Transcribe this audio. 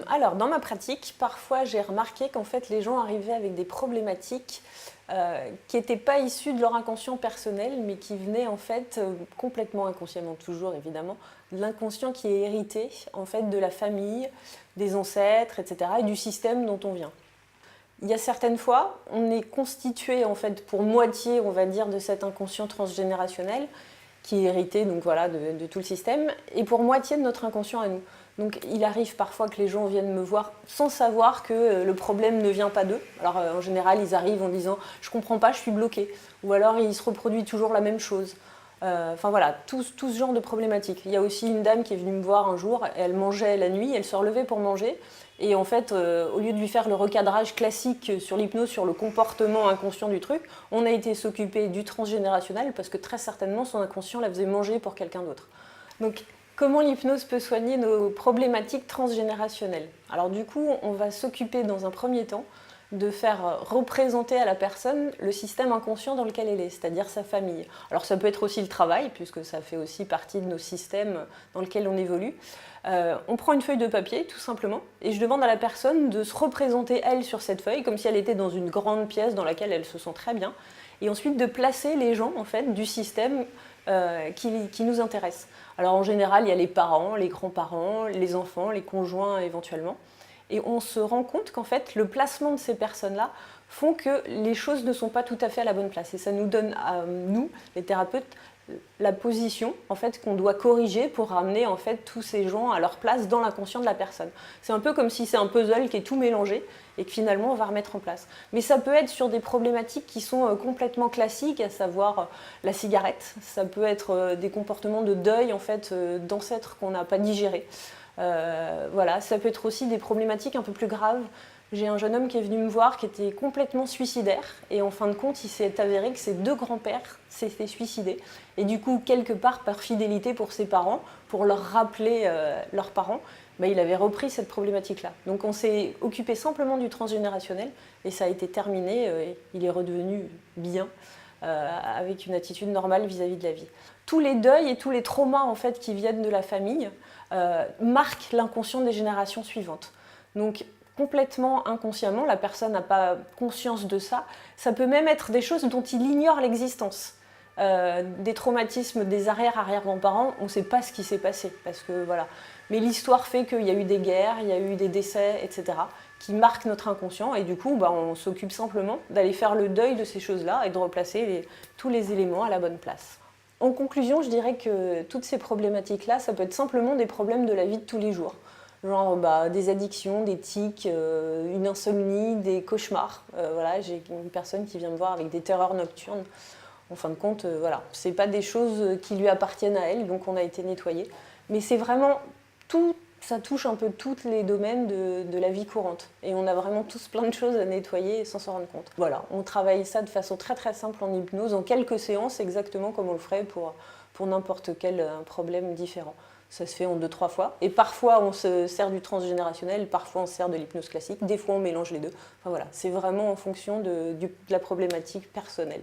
Alors, dans ma pratique, parfois j'ai remarqué qu'en fait les gens arrivaient avec des problématiques qui n'étaient pas issues de leur inconscient personnel, mais qui venaient en fait complètement inconsciemment, toujours évidemment, de l'inconscient qui est hérité en fait de la famille, des ancêtres, etc. et du système dont on vient. Il y a certaines fois, on est constitué en fait pour moitié, on va dire, de cet inconscient transgénérationnel qui est hérité donc voilà, de tout le système, et pour moitié de notre inconscient à nous. Donc il arrive parfois que les gens viennent me voir sans savoir que le problème ne vient pas d'eux. Alors en général, ils arrivent en disant « je comprends pas, je suis bloqué ». Ou alors il se reproduit toujours la même chose. Enfin voilà, tout ce genre de problématiques. Il y a aussi une dame qui est venue me voir un jour, elle mangeait la nuit, elle se relevait pour manger, et en fait, au lieu de lui faire le recadrage classique sur l'hypnose, sur le comportement inconscient du truc, on a été s'occuper du transgénérationnel, parce que très certainement son inconscient la faisait manger pour quelqu'un d'autre. Donc comment l'hypnose peut soigner nos problématiques transgénérationnelles? Alors du coup, on va s'occuper dans un premier temps de faire représenter à la personne le système inconscient dans lequel elle est, c'est-à-dire sa famille. Alors ça peut être aussi le travail, puisque ça fait aussi partie de nos systèmes dans lesquels on évolue. On prend une feuille de papier, tout simplement, et je demande à la personne de se représenter, elle, sur cette feuille, comme si elle était dans une grande pièce dans laquelle elle se sent très bien, et ensuite de placer les gens, en fait, du système qui nous intéressent. Alors en général, il y a les parents, les grands-parents, les enfants, les conjoints éventuellement. Et on se rend compte qu'en fait, le placement de ces personnes-là font que les choses ne sont pas tout à fait à la bonne place. Et ça nous donne à nous, les thérapeutes, la position en fait, qu'on doit corriger pour ramener en fait, tous ces gens à leur place dans l'inconscient de la personne. C'est un peu comme si c'est un puzzle qui est tout mélangé et que finalement on va remettre en place. Mais ça peut être sur des problématiques qui sont complètement classiques, à savoir la cigarette. Ça peut être des comportements de deuil en fait, d'ancêtres qu'on n'a pas digérés. Voilà, ça peut être aussi des problématiques un peu plus graves. J'ai un jeune homme qui est venu me voir qui était complètement suicidaire et en fin de compte, il s'est avéré que ses deux grands-pères s'étaient suicidés. Et du coup, quelque part par fidélité pour ses parents, pour leur rappeler leurs parents, bah, il avait repris cette problématique-là. Donc on s'est occupé simplement du transgénérationnel et ça a été terminé. Il est redevenu bien. Avec une attitude normale vis-à-vis de la vie. Tous les deuils et tous les traumas en fait, qui viennent de la famille marquent l'inconscient des générations suivantes. Donc complètement inconsciemment, la personne n'a pas conscience de ça. Ça peut même être des choses dont il ignore l'existence. Des traumatismes des arrière-arrière-grands-parents, on ne sait pas ce qui s'est passé. Parce que, voilà. Mais l'histoire fait qu'il y a eu des guerres, il y a eu des décès, etc., qui marquent notre inconscient. Et du coup, bah, on s'occupe simplement d'aller faire le deuil de ces choses-là et de replacer tous les éléments à la bonne place. En conclusion, je dirais que toutes ces problématiques-là, ça peut être simplement des problèmes de la vie de tous les jours. Genre des addictions, des tics, une insomnie, des cauchemars. Voilà, j'ai une personne qui vient me voir avec des terreurs nocturnes. En fin de compte, voilà, c'est pas des choses qui lui appartiennent à elle, donc on a été nettoyé. Mais c'est vraiment tout, ça touche un peu tous les domaines de la vie courante. Et on a vraiment tous plein de choses à nettoyer sans s'en rendre compte. Voilà, on travaille ça de façon très très simple en hypnose, en quelques séances, exactement comme on le ferait pour n'importe quel problème différent. Ça se fait en 2-3 fois. Et parfois, on se sert du transgénérationnel, parfois on se sert de l'hypnose classique, des fois on mélange les deux. Enfin voilà, c'est vraiment en fonction de la problématique personnelle.